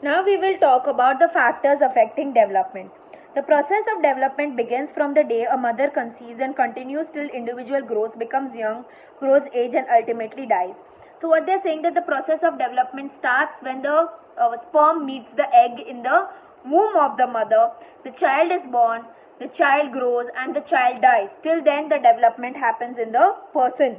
Now we will talk about the factors affecting development. The process of development begins from the day a mother conceives and continues till individual grows, becomes young, grows age and ultimately dies. So what they are saying that the process of development starts when the sperm meets the egg in the womb of the mother, the child is born, the child grows and the child dies. Till then the development happens in the person.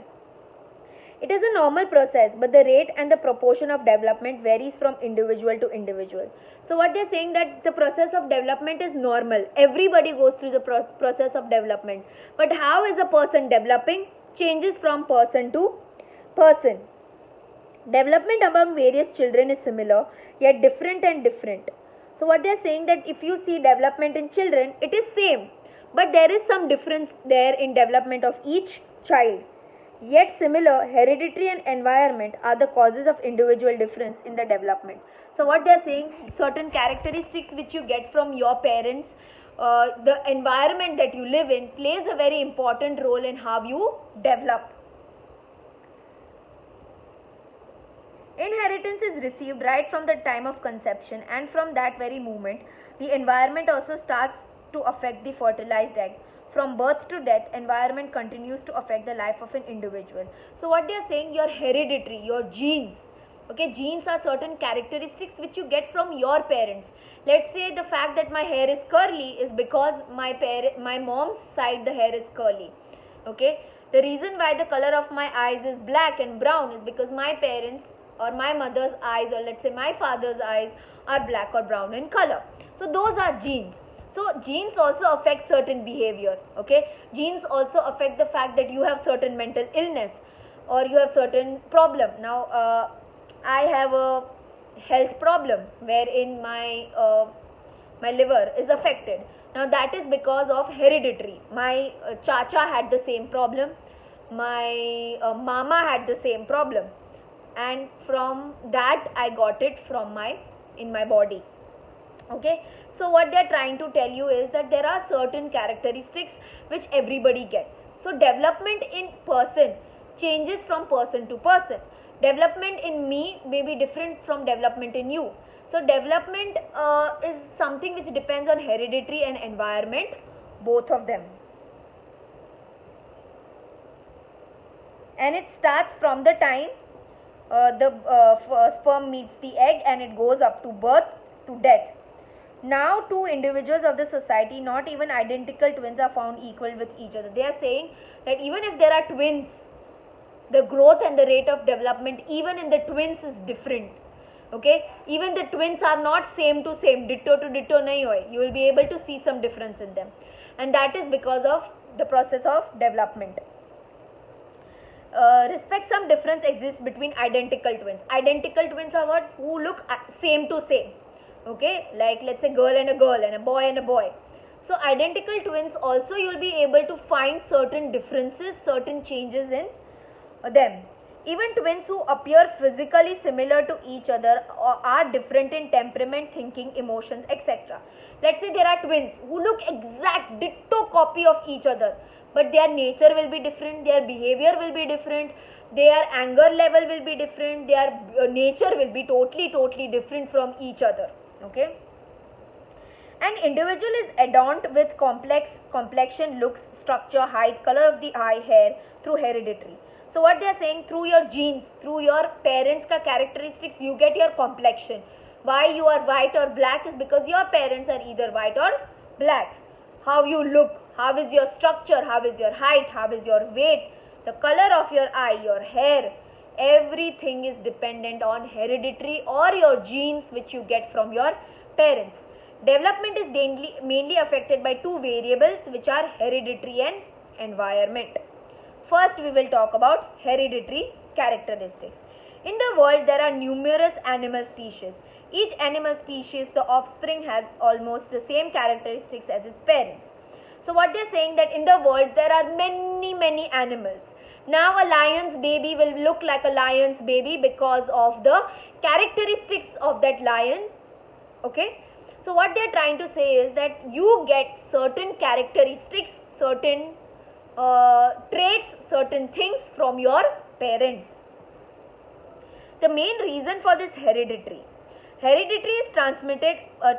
It is a normal process, but the rate and the proportion of development varies from individual to individual. So what they are saying that the process of development is normal. Everybody goes through the process of development. But how is a person developing? Changes from person to person. Development among various children is similar, yet different and different. So what they are saying that if you see development in children, it is same. But there is some difference there in development of each child. Yet similar, hereditary and environment are the causes of individual difference in the development. So what they are saying, certain characteristics which you get from your parents, the environment that you live in plays a very important role in how you develop. Inheritance is received right from the time of conception, and from that very moment, the environment also starts to affect the fertilized egg. From birth to death, environment continues to affect the life of an individual. So what they are saying, your hereditary, your genes. Okay, genes are certain characteristics which you get from your parents. Let's say the fact that my hair is curly is because my mom's side the hair is curly. Okay, the reason why the color of my eyes is black and brown is because my parents or my mother's eyes, or let's say my father's eyes, are black or brown in color. So those are genes. So genes also affect certain behavior. Okay, genes also affect the fact that you have certain mental illness or you have certain problem. Now I have a health problem wherein my liver is affected. Now that is because of hereditary. My chacha had the same problem, my mama had the same problem, and from that I got it in my body. Okay, so what they are trying to tell you is that there are certain characteristics which everybody gets. So development in person changes from person to person. Development in me may be different from development in you. So development is something which depends on hereditary and environment, both of them. And it starts from the time the sperm meets the egg and it goes up to birth to death. Now two individuals of the society, not even identical twins, are found equal with each other. They are saying that even if there are twins, the growth and the rate of development even in the twins is different. Okay, even the twins are not same to same, ditto to ditto nahi hoy. You will be able to see some difference in them, and that is because of the process of development. Respect, some difference exists between identical twins. Identical twins are what? Who look same to same. Okay, like let's say girl and a boy and a boy. So identical twins also you will be able to find certain differences, certain changes in them. Even twins who appear physically similar to each other are different in temperament, thinking, emotions, etc. Let's say there are twins who look exact ditto copy of each other, but their nature will be different, their behavior will be different, their anger level will be different, their nature will be totally different from each other. Okay, an individual is adorned with complex complexion, looks, structure, height, color of the eye, hair through hereditary. So what they are saying, through your genes, through your parents' characteristics, you get your complexion. Why you are white or black is because your parents are either white or black. How you look, how is your structure, how is your height, how is your weight, the color of your eye, your hair, everything is dependent on hereditary or your genes which you get from your parents. Development is mainly affected by two variables which are hereditary and environment. First we will talk about hereditary characteristics. In the world there are numerous animal species. Each animal species, the offspring has almost the same characteristics as its parents. So what they are saying that in the world there are many animals. Now a lion's baby will look like a lion's baby because of the characteristics of that lion. Okay, so what they are trying to say is that you get certain characteristics, certain traits, certain things from your parents. The main reason for this hereditary Hereditary is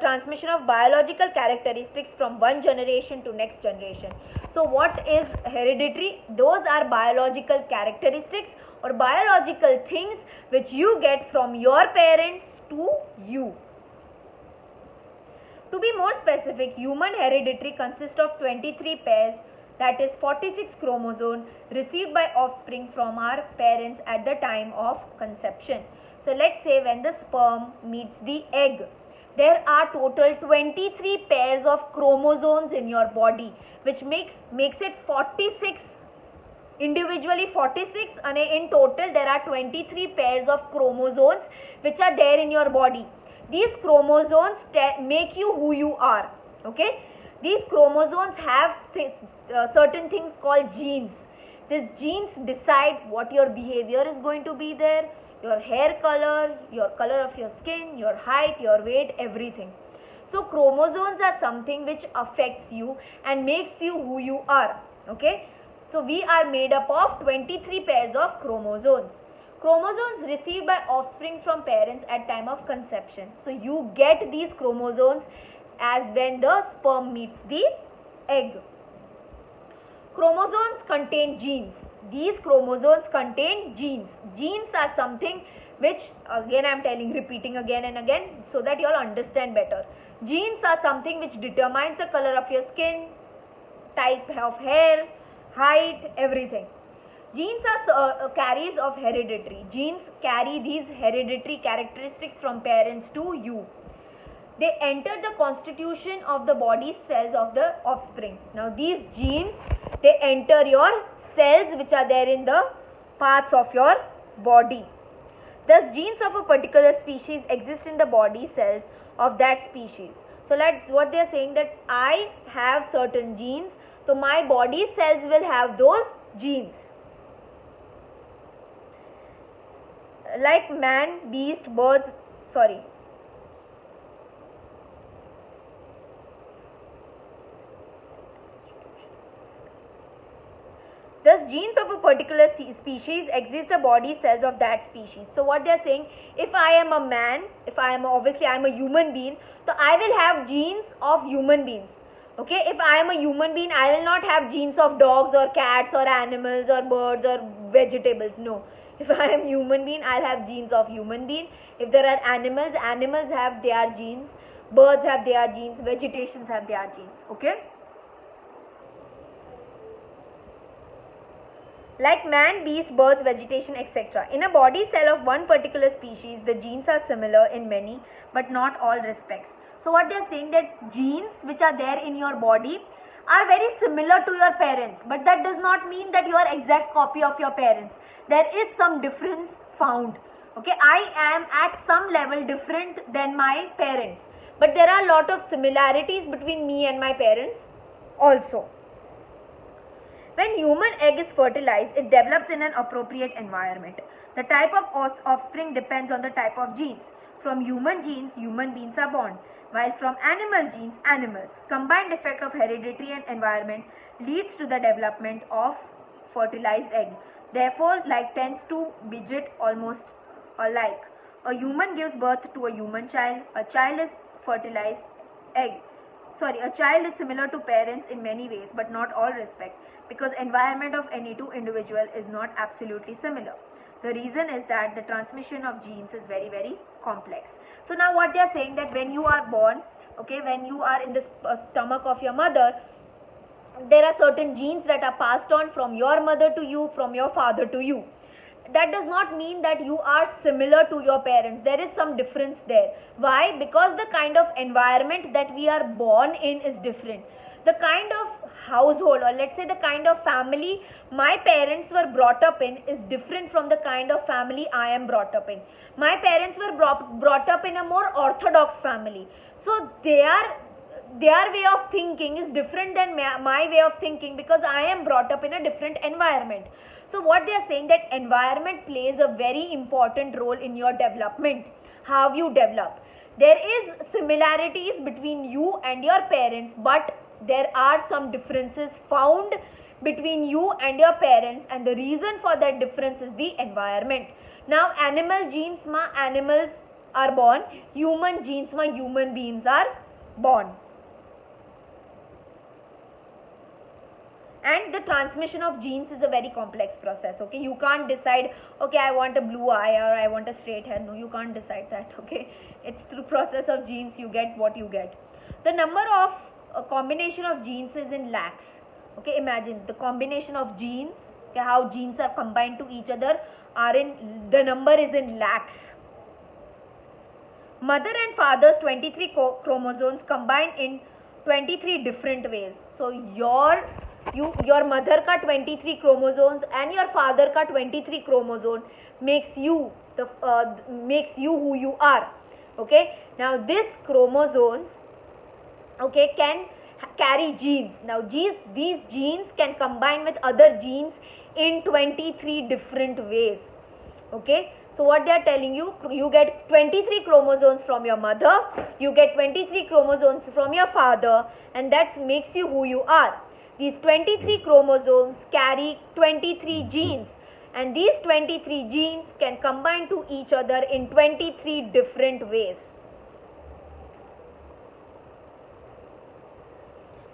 transmission of biological characteristics from one generation to next generation. So what is hereditary? Those are biological characteristics or biological things which you get from your parents to you. To be more specific, human hereditary consists of 23 pairs, that is 46 chromosomes received by offspring from our parents at the time of conception. So let's say when the sperm meets the egg, there are total 23 pairs of chromosomes in your body, which makes it 46, individually 46, and in total there are 23 pairs of chromosomes which are there in your body. These chromosomes make you who you are. Okay, these chromosomes have certain things called genes. These genes decide what your behavior is going to be there, your hair color, your color of your skin, your height, your weight, everything. So chromosomes are something which affects you and makes you who you are. Okay, so we are made up of 23 pairs of chromosomes. Chromosomes received by offspring from parents at time of conception. So you get these chromosomes as when the sperm meets the egg. Chromosomes contain genes. These chromosomes contain genes. Genes are something which, again I am repeating again and again so that you all understand better. Genes are something which determines the color of your skin, type of hair, height, everything. Genes are carriers of hereditary. Genes carry these hereditary characteristics from parents to you. They enter the constitution of the body cells of the offspring. Now these genes, they enter your cells which are there in the parts of your body. Thus genes of a particular species exist in the body cells of that species. So what they are saying, that I have certain genes, so my body cells will have those genes. Like man, beast, birds, Thus, genes of a particular species exist the body cells of that species. So, what they are saying, if I am a man, obviously I am a human being, so I will have genes of human beings. Okay, if I am a human being, I will not have genes of dogs or cats or animals or birds or vegetables. No. If I am human being, I'll have genes of human being. If there are animals have their genes. Birds have their genes. Vegetations have their genes. Okay. Like man, beast, birds, vegetation, etc. In a body cell of one particular species, the genes are similar in many but not all respects. So what they are saying, that genes which are there in your body are very similar to your parents, but that does not mean that you are exact copy of your parents. There is some difference found. Okay, I am at some level different than my parents, but there are a lot of similarities between me and my parents also. When human egg is fertilized, it develops in an appropriate environment. The type of offspring depends on the type of genes. From human genes, human beings are born, while from animal genes, animals. Combined effect of hereditary and environment leads to the development of fertilized egg. Therefore, like tends to beget almost alike. A human gives birth to a human child. A child is fertilized egg. A child is similar to parents in many ways, but not all respects, because environment of any two individual is not absolutely similar. The reason is that the transmission of genes is very, very complex. So now what they are saying, that when you are born, okay, when you are in the stomach of your mother, there are certain genes that are passed on from your mother to you, from your father to you. That does not mean that you are similar to your parents. There is some difference there. Why? Because the kind of environment that we are born in is different. The kind of household, or let's say the kind of family my parents were brought up in, is different from the kind of family I am brought up in. My parents were brought up in a more orthodox family. So their way of thinking is different than my way of thinking, because I am brought up in a different environment. So what they are saying, that environment plays a very important role in your development, how you develop. There is similarities between you and your parents, but there are some differences found between you and your parents, and the reason for that difference is the environment. Now animal genes, animals are born, human genes માં human beings are born. And the transmission of genes is a very complex process. Okay, you can't decide, okay, I want a blue eye or I want a straight hair. No, you can't decide that. Okay, it's through process of genes you get what you get. The number of combination of genes is in lakhs. Okay, imagine the combination of genes, okay, how genes are combined to each other are in, the number is in lakhs. Mother and father's 23 chromosomes combine in 23 different ways. So your mother का 23 chromosomes and your father का 23 chromosome makes you who you are. Okay, now this chromosomes, okay, can carry genes. Now these genes can combine with other genes in 23 different ways. Okay, so what they are telling you, you get 23 chromosomes from your mother, you get 23 chromosomes from your father, and that makes you who you are. These 23 chromosomes carry 23 genes, and these 23 genes can combine to each other in 23 different ways.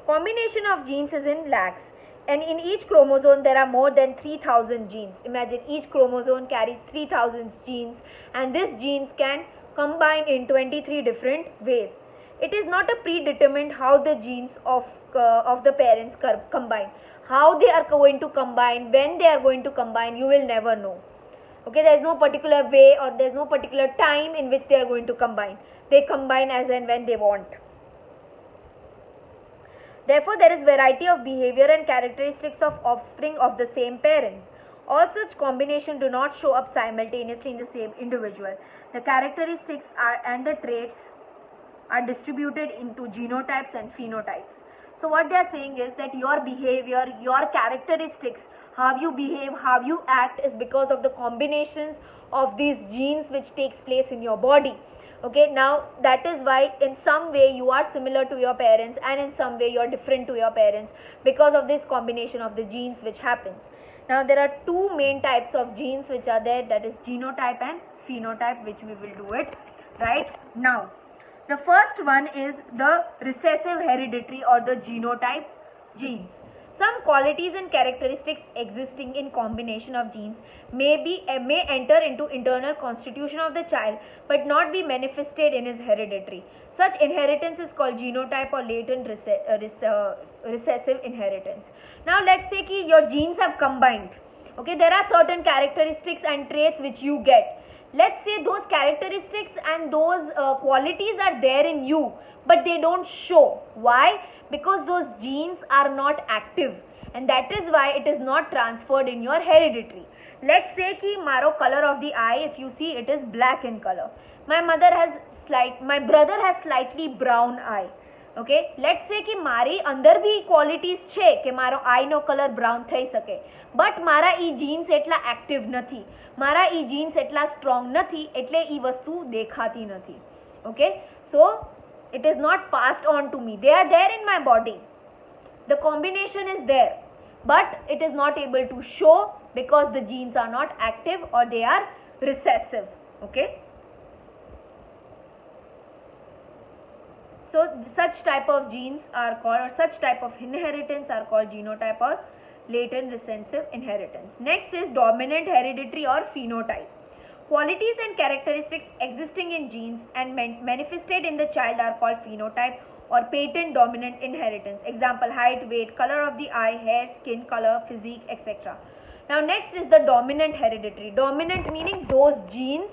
Combination of genes is in lakhs, and in each chromosome there are more than 3000 genes. Imagine each chromosome carries 3000 genes, and these genes can combine in 23 different ways. It is not a predetermined how the genes of the parents combine. How they are going to combine, when they are going to combine, you will never know. Okay, there is no particular way or there is no particular time in which they are going to combine. They combine as and when they want. Therefore, there is variety of behavior and characteristics of offspring of the same parents. All such combinations do not show up simultaneously in the same individual. The characteristics and the traits are distributed into genotypes and phenotypes. So what they are saying is that your behavior, your characteristics, how you behave, how you act is because of the combinations of these genes which takes place in your body. Okay, now that is why in some way you are similar to your parents and in some way you are different to your parents because of this combination of the genes which happens. Now there are two main types of genes which are there, that is genotype and phenotype, which we will do it right now. The first one is the recessive hereditary or the genotype genes. Some qualities and characteristics existing in combination of genes may enter into internal constitution of the child but not be manifested in his hereditary. Such inheritance is called genotype or latent recessive inheritance. Now let's say कि your genes have combined. Okay, there are certain characteristics and traits which you get. Let's say those characteristics and those qualities are there in you, but they don't show. Why? Because those genes are not active, and that is why it is not transferred in your hereditary. Let's say कि मारो color of the eye, if you see it is black in color. My brother has slightly brown eye. Okay, let's say कि मारी अंदर भी qualities છે કે મારો eye નો color brown થઈ શકે, but મારા ઈ genes એટલા active નથી, મારા ઈ genes એટલા strong નથી, એટલે ઈ વસ્તુ દેખાતી નથી. Okay, so it is not passed on to me. They are there in my body. The combination is there, but it is not able to show because the genes are not active or they are recessive. Okay. So such type of genes are called, or such type of inheritance are called genotype or latent recessive inheritance. Next is dominant hereditary or phenotype. Qualities and characteristics existing in genes and manifested in the child are called phenotype or patent dominant inheritance. Example: height, weight, color of the eye, hair, skin color, physique, etc. Now next is the dominant hereditary. Dominant meaning those genes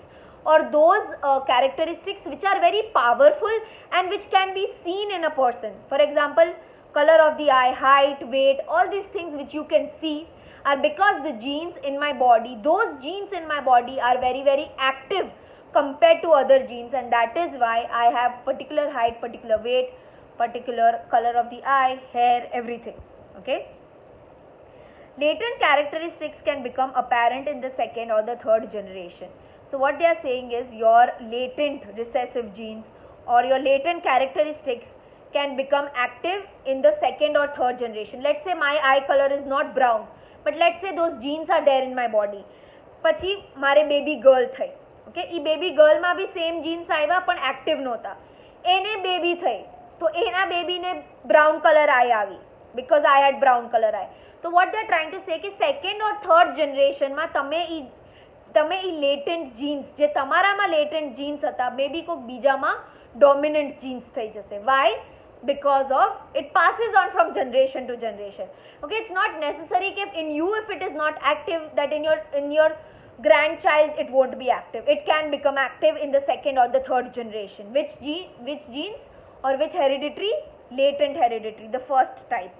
or those characteristics which are very powerful and which can be seen in a person. For example, color of the eye, height, weight, all these things which you can see are because the genes in my body, those genes in my body are very, very active compared to other genes, and that is why I have particular height, particular weight, particular color of the eye, hair, everything. Okay. Latent characteristics can become apparent in the second or the third generation. So what they are saying is your latent recessive genes or your latent characteristics can become active in the second or third generation. Let's say my eye color is not brown, but let's say those genes are there in my body. પછી મારે baby girl થઈ. Okay, એ baby ગર્લમાં બી same jeans આવ્યા પણ active નહોતા. એને baby થઈ તો એના બેબીને બ્રાઉન કલર આઈ આવી because I had brown color eye. So what they are trying to say કે સેકન્ડ ઓર થર્ડ જનરેશનમાં તમે ઈ લેટેન્ટ જીન્સ, જે તમારામાં લેટેન્ટ જીન્સ હતા, મે બી કોઈક બીજામાં ડોમિનન્ટ જીન્સ થઈ જશે. Y? because of it passes on from generation to generation. Okay, it's not necessary that in you, if it is not active, that in your grandchild it won't be active. It can become active in the second or the third generation. Which genes or which hereditary? Latent hereditary, the first type.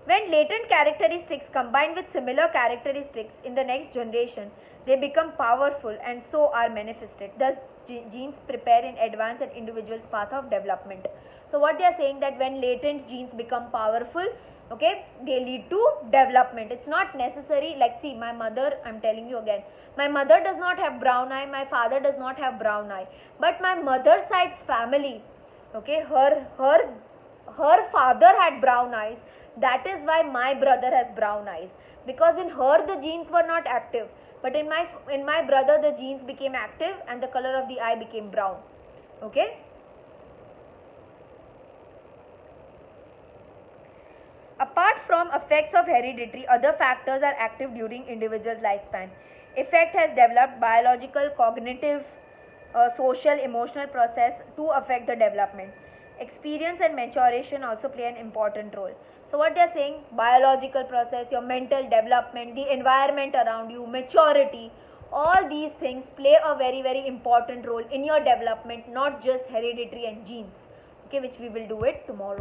When latent characteristics combine with similar characteristics in the next generation, they become powerful and so are manifested. Thus, genes prepare in advance an individual's path of development. So what they are saying, that when latent genes become powerful, okay, they lead to development. It's not necessary, like see my mother, I'm telling you again, my mother does not have brown eye, my father does not have brown eye, but my mother's side's family, okay, her father had brown eyes. That is why my brother has brown eyes, because in her the genes were not active, but in my brother the genes became active and the color of the eye became brown. Okay. Apart from effects of hereditary, other factors are active during individual's lifespan. Effect has developed biological, cognitive, social, emotional process to affect the development. Experience and maturation also play an important role. So what they are saying, biological process, your mental development, the environment around you, maturity, all these things play a very, very important role in your development, not just hereditary and genes, okay, which we will do it tomorrow.